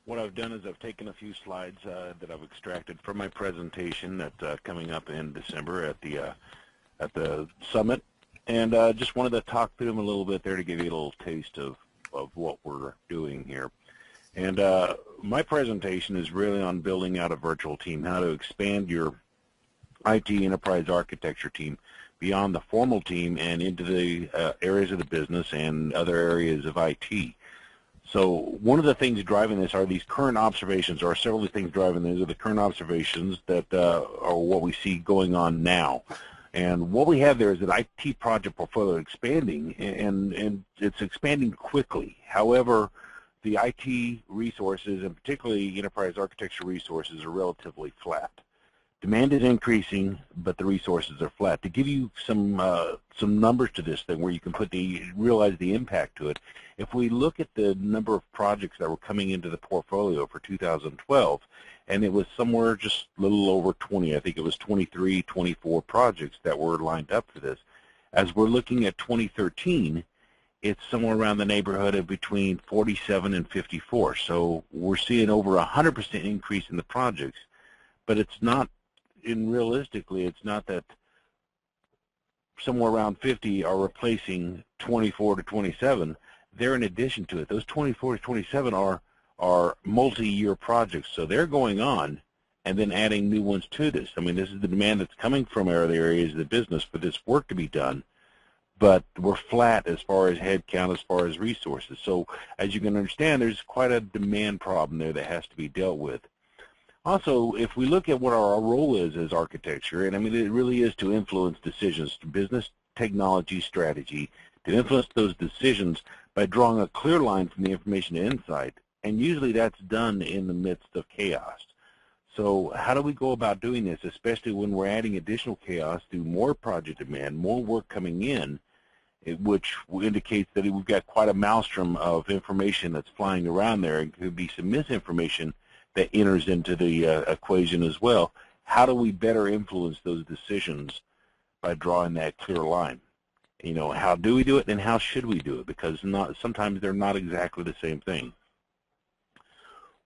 What I've done is I've taken a few slides that I've extracted from my presentation that's coming up in December at the summit, and just wanted to talk through them a little bit there to give you a little taste of what we're doing here. And my presentation is really on building out a virtual team, how to expand your IT enterprise architecture team beyond the formal team and into the areas of the business and other areas of IT. So one of the things driving this are these current observations, or several of the things driving these are the current observations that are what we see going on now. And what we have there is that IT project portfolio expanding, and it's expanding quickly. However, the IT resources, and particularly enterprise architecture resources, are relatively flat. Demand is increasing, but the resources are flat. To give you some numbers to this thing where you can realize the impact to it, if we look at the number of projects that were coming into the portfolio for 2012, and it was somewhere just a little over 20, I think it was 23, 24 projects that were lined up for this. As we're looking at 2013, it's somewhere around the neighborhood of between 47 and 54. So we're seeing over 100% increase in the projects, but it's not, realistically, it's not that somewhere around 50 are replacing 24 to 27. They're in addition to it. Those 24 to 27 are multi-year projects, so they're going on and then adding new ones to this. I mean, this is the demand that's coming from other areas of the business for this work to be done, but we're flat as far as headcount, as far as resources. So as you can understand, there's quite a demand problem there that has to be dealt with. Also, if we look at what our role is as architecture, and I mean, it really is to influence decisions, to business technology strategy, to influence those decisions by drawing a clear line from the information to insight, and usually that's done in the midst of chaos. So how do we go about doing this, especially when we're adding additional chaos through more project demand, more work coming in, which indicates that we've got quite a maelstrom of information that's flying around there, and could be some misinformation that enters into the equation as well. How do we better influence those decisions by drawing that clear line? You know, how do we do it and how should we do it? Because sometimes they're not exactly the same thing.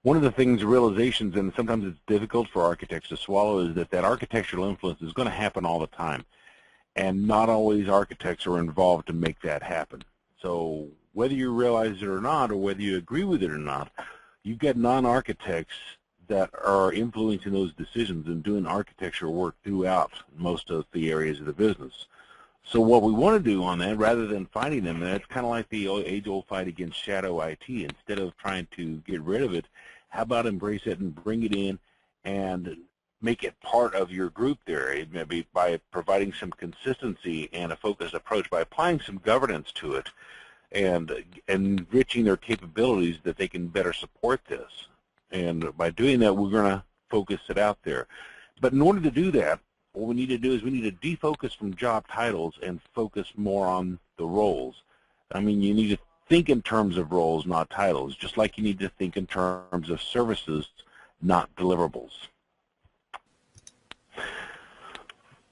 One of the things, realizations, and sometimes it's difficult for architects to swallow, is that architectural influence is going to happen all the time. And not always architects are involved to make that happen. So whether you realize it or not, or whether you agree with it or not, you've got non-architects that are influencing those decisions and doing architecture work throughout most of the areas of the business. So what we want to do on that, rather than fighting them, and that's kind of like the age-old fight against shadow IT. Instead of trying to get rid of it, how about embrace it and bring it in and make it part of your group there, maybe by providing some consistency and a focused approach, by applying some governance to it, and enriching their capabilities that they can better support this. And by doing that, we're going to focus it out there. But in order to do that, what we need to do is we need to defocus from job titles and focus more on the roles. I mean, you need to think in terms of roles, not titles, just like you need to think in terms of services, not deliverables.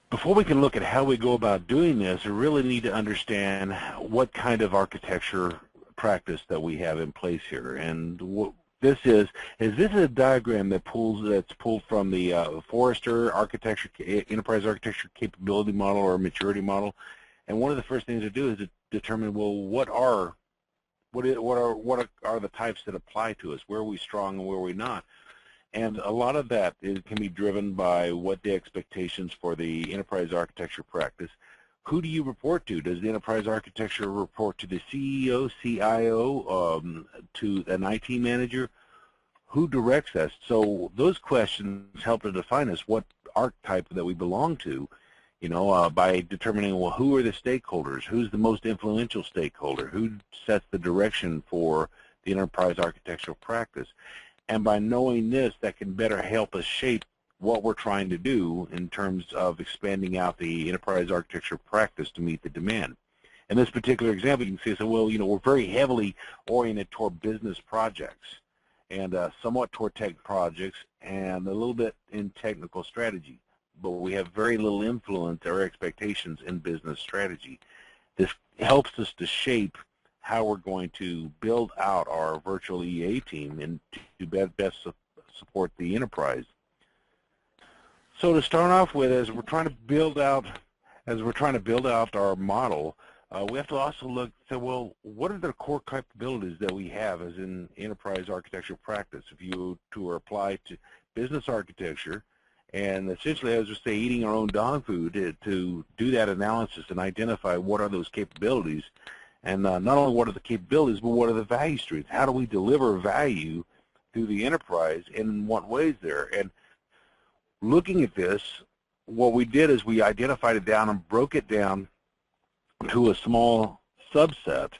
Before we can look at how we go about doing this, we really need to understand what kind of architecture practice that we have in place here. And what this is a diagram that's pulled from the Forrester architecture, enterprise architecture capability model or maturity model. And one of the first things to do is to determine, well, what are the types that apply to us? Where are we strong and where are we not? And a lot of that can be driven by what the expectations for the enterprise architecture practice. Who do you report to? Does the enterprise architecture report to the CEO, CIO, to an IT manager? Who directs us? So those questions help to define us what archetype that we belong to, you know, by determining, well, who are the stakeholders? Who's the most influential stakeholder? Who sets the direction for the enterprise architectural practice? And by knowing this, that can better help us shape what we're trying to do in terms of expanding out the enterprise architecture practice to meet the demand. In this particular example, you can say, so, well, you know, we're very heavily oriented toward business projects and somewhat toward tech projects and a little bit in technical strategy, but we have very little influence or expectations in business strategy. This helps us to shape how we're going to build out our virtual EA team and to best support the enterprise. So to start off with, as we're trying to build out our model, we have to also look and say, well, what are the core capabilities that we have as in enterprise architecture practice? If you to apply to business architecture, and essentially, as we say, eating our own dog food, to do that analysis and identify what are those capabilities, and not only what are the capabilities, but what are the value streams? How do we deliver value through the enterprise, and in what ways there? And looking at this, what we did is we identified it down and broke it down to a small subset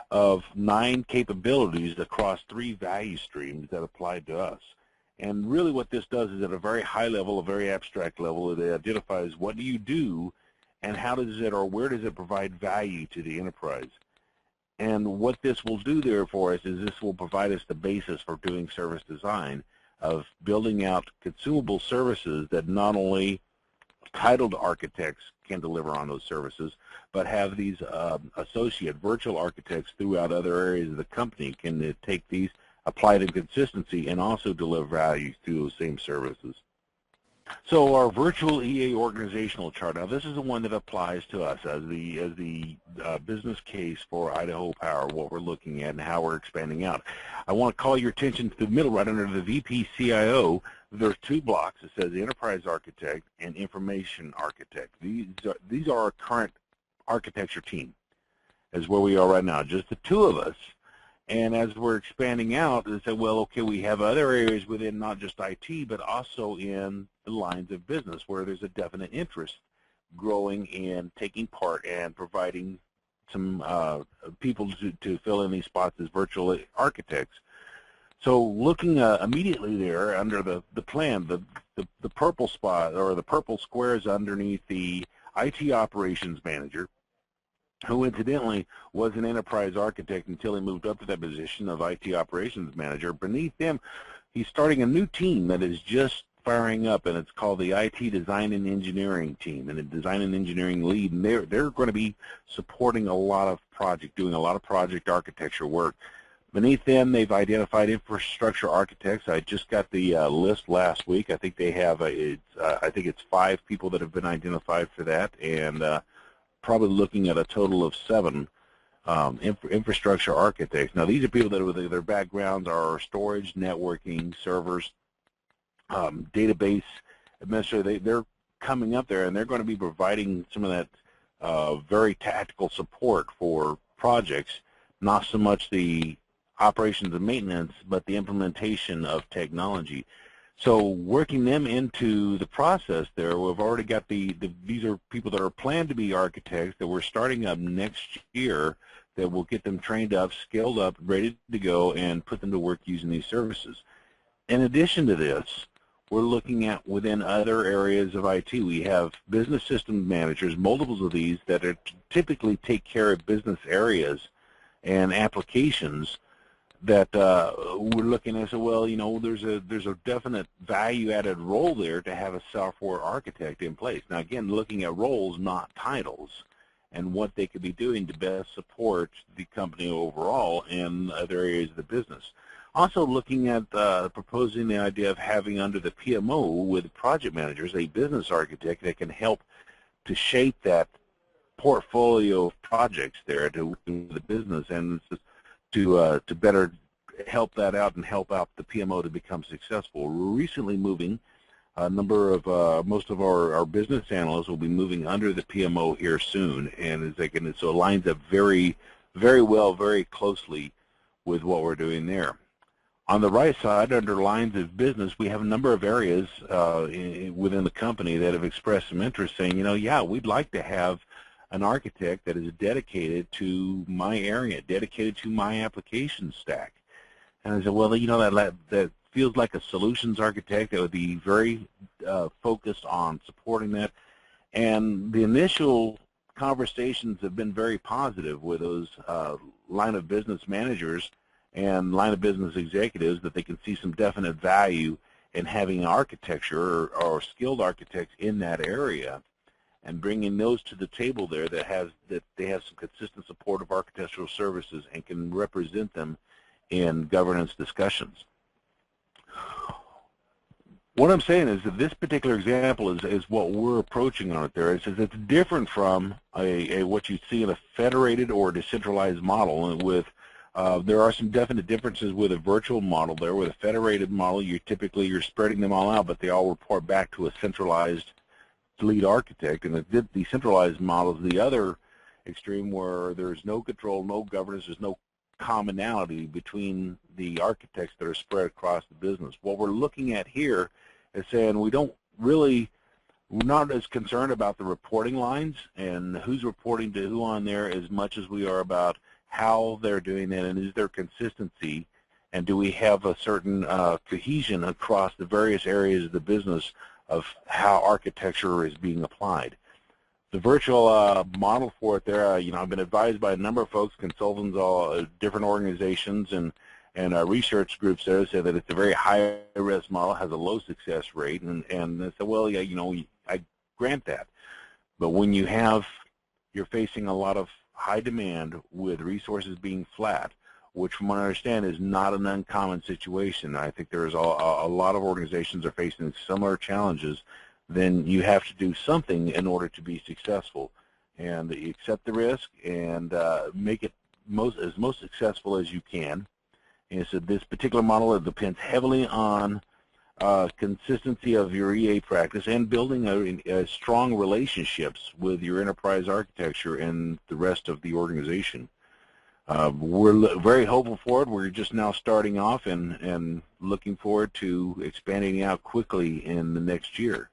of 9 capabilities across 3 value streams that applied to us. And really what this does is at a very high level, a very abstract level, it identifies what do you do and how does it or where does it provide value to the enterprise. And what this will do there for us is this will provide us the basis for doing service design, of building out consumable services that not only titled architects can deliver on those services, but have these associate virtual architects throughout other areas of the company can take these, apply to consistency, and also deliver value through those same services. So our virtual EA organizational chart, now this is the one that applies to us as the business case for Idaho Power, what we're looking at and how we're expanding out. I want to call your attention to the middle, right under the VP CIO. There's 2 blocks. It says Enterprise Architect and Information Architect. These are our current architecture team, is where we are right now, just the 2 of us. And as we're expanding out, they say, well, okay, we have other areas within not just IT, but also in the lines of business where there's a definite interest growing in taking part and providing some people to fill in these spots as virtual architects. So looking immediately there under the plan, the purple spot or the purple squares underneath the IT operations manager, who incidentally was an enterprise architect until he moved up to that position of IT operations manager. Beneath him, he's starting a new team that is just firing up, and it's called the IT design and engineering team, and the design and engineering lead, and they're going to be supporting a lot of doing a lot of project architecture work. Beneath them, they've identified infrastructure architects. I just got the list last week. I think they have I think it's 5 people that have been identified for that, and probably looking at a total of 7 infrastructure architects. Now, these are people that their backgrounds are storage, networking, servers, database administrator. They're coming up there, and they're going to be providing some of that very tactical support for projects, not so much the operations and maintenance, but the implementation of technology. So working them into the process there, we've already got these are people that are planned to be architects that we're starting up next year that will get them trained up, skilled up, ready to go, and put them to work using these services. In addition to this, we're looking at within other areas of IT. We have business system managers, multiples of these that are typically take care of business areas and applications that we're looking at. So, well, you know, there's a definite value-added role there to have a software architect in place. Now, again, looking at roles, not titles, and what they could be doing to best support the company overall in other areas of the business. Also looking at proposing the idea of having under the PMO with project managers a business architect that can help to shape that portfolio of projects there to the business and to better help that out and help out the PMO to become successful. We're recently moving a number of most of our business analysts will be moving under the PMO here soon, and so it lines up very, very well, very closely with what we're doing there. On the right side, under lines of business, we have a number of areas within the company that have expressed some interest, saying, you know, yeah, we'd like to have an architect that is dedicated to my area, dedicated to my application stack. And I said, well, you know, that feels like a solutions architect that would be very focused on supporting that. And the initial conversations have been very positive with those line of business managers and line of business executives, that they can see some definite value in having architecture or skilled architects in that area. and bringing those to the table there that they have some consistent support of architectural services and can represent them in governance discussions. What I'm saying is that this particular example is what we're approaching on it there. It's different from what you see in a federated or decentralized model. And with there are some definite differences with a virtual model there. With a federated model, you're spreading them all out, but they all report back to a centralized lead architect. And the decentralized model is the other extreme, where there's no control, no governance, there's no commonality between the architects that are spread across the business. What we're looking at here is saying we're not as concerned about the reporting lines and who's reporting to who on there as much as we are about how they're doing that, and is there consistency, and do we have a certain cohesion across the various areas of the business of how architecture is being applied. The virtual model for it there, I've been advised by a number of folks, consultants, all different organizations, and research groups there say that it's a very high-risk model, has a low success rate, and they say, well, yeah, I grant that. But when you're facing a lot of high demand with resources being flat, which from what I understand is not an uncommon situation. I think there's a lot of organizations are facing similar challenges. Then you have to do something in order to be successful, and accept the risk and make it most successful as you can. And so this particular model depends heavily on consistency of your EA practice and building strong relationships with your enterprise architecture and the rest of the organization. We're very hopeful for it. We're just now starting off and looking forward to expanding out quickly in the next year.